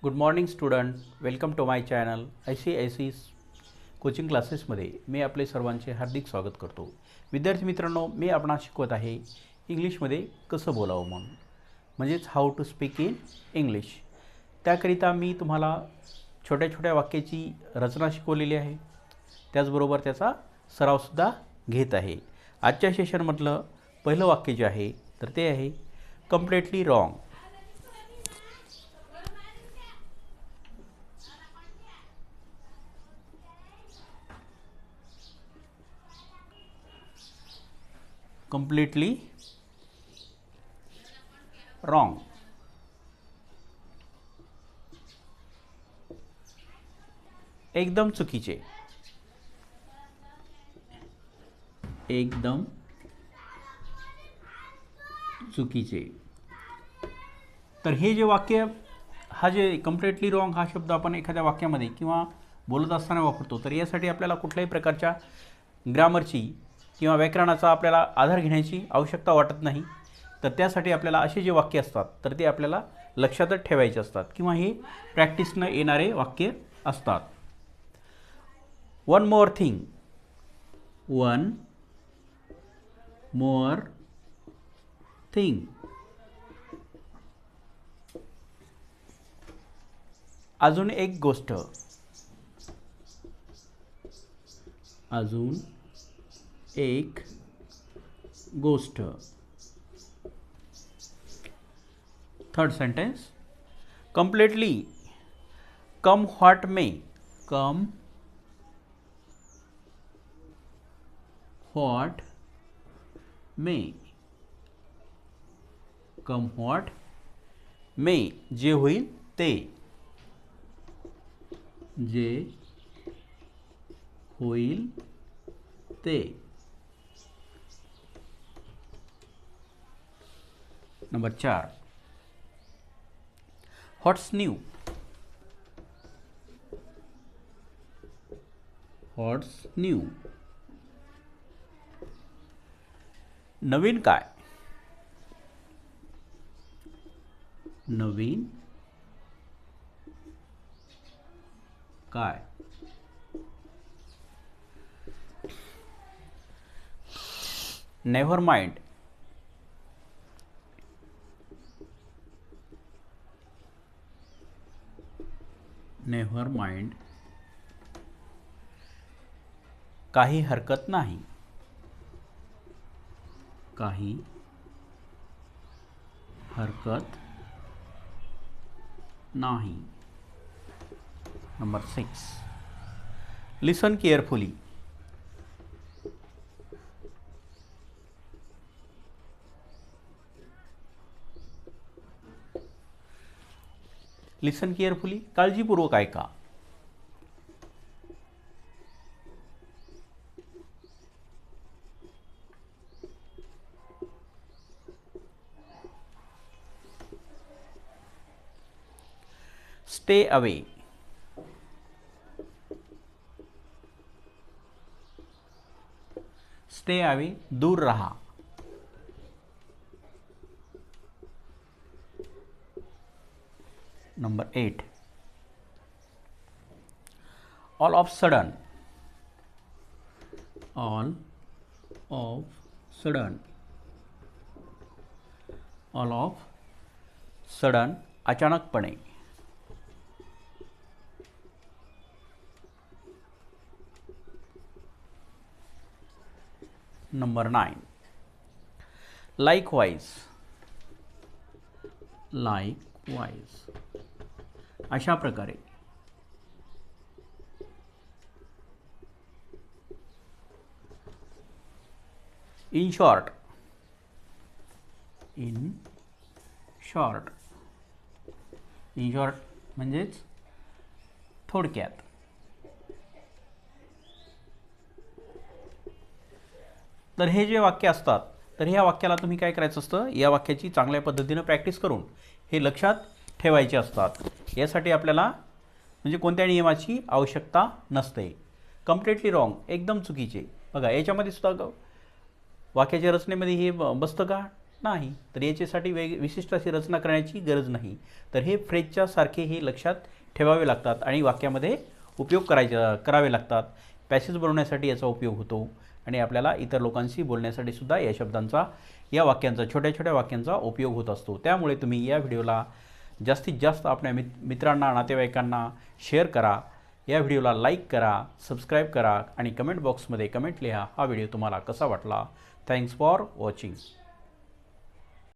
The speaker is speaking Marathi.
Good morning student, welcome to my channel ICIC coaching क्लासेसमध्ये मी आपले सर्वांचे हार्दिक स्वागत करतो. विद्यार्थी मित्रांनो, मी आपणास शिकवत आहे इंग्लिशमध्ये कसं बोलावं म्हणजेच how to speak in English. त्याकरिता मी तुम्हाला छोट्या छोट्या वाक्याची रचना शिकवलेली आहे, त्याचबरोबर त्याचा सरावसुद्धा घेत आहे. आजच्या सेशनमधलं पहिलं वाक्य जे आहे तर ते आहे कम्प्लिटली रॉंग. completely wrong. एकदम चुकीचे. एकदम चुकीचे. तर हे जे वाक्य, हा जे कम्प्लिटली रॉंग हा शब्द आपण एखाद्या वाक्यामध्ये किंवा बोलत असताना वापरतो, तर यासाठी आपल्याला कुठल्याही प्रकारच्या ग्रामरची किंवा व्याकरणाचा आपल्याला आधार घेण्याची आवश्यकता वाटत नाही. तर त्यासाठी आपल्याला असे जे वाक्य असतात तर ते आपल्याला लक्षातच ठेवायचे असतात किंवा हे प्रॅक्टिसनं येणारे वाक्य असतात. One more thing. One more thing. अजून एक गोष्ट. अजून एक गोष्ट. Third sentence. completely. come what may. come what may. come what may. जे होईल ते. जे होईल ते. नंबर 4. व्हॉट्स न्यू. व्हॉट्स न्यू. नवीन काय. नवीन काय. Never mind. Never mind. काही हरकत नाही. काही हरकत नाही. नंबर 6. लिसन केअरफुली. लिसन केअरफुली. काळजीपूर्वक ऐका. Stay away. Stay away. दूर रहा. Number 8. All of sudden. All of sudden. All of sudden. अचानकपणे. नंबर 9. लाईकवाईज. लाईकवाईज. अशा प्रकारे. In short. In short. In short म्हणजेच थोडक्यात. तर हे जे वाक्य असतात तर ह्या वाक्याला तुम्ही काय करायचं असतं, या वाक्याची चांगल्या पद्धतीनं प्रॅक्टिस करून हे लक्षात ठेवायचे असतात. यासाठी आपल्याला म्हणजे कोणत्या नियमाची आवश्यकता नसते. Completely wrong. एकदम चुकीचे. बघा याच्यामध्ये सुद्धा वाक्याच्या रचनेमध्ये हे बसतं का. नाही. तर याच्यासाठी विशिष्ट अशी रचना करण्याची गरज नाही. तर हे फ्रेजच्या सारखे हे लक्षात ठेवावे लागतात आणि वाक्यामध्ये उपयोग करावे लागतात. पॅसेज बनवण्यासाठी याचा उपयोग होतो आणि आपल्याला इतर लोकांशी बोलण्यासाठी सुद्धा या शब्दांचा, या वाक्यांचा, छोट्या छोट्या वाक्यांचा उपयोग होत असतो. त्यामुळे तुम्ही या व्हिडिओला जास्तीत जास्त आपल्या मित्रांना, नातेवाईकांना शेअर करा. या व्हिडिओला लाईक करा, सबस्क्राईब करा आणि कमेंट बॉक्समध्ये कमेंट लिहा, हा व्हिडिओ तुम्हाला कसा वाटला. Thanks for watching.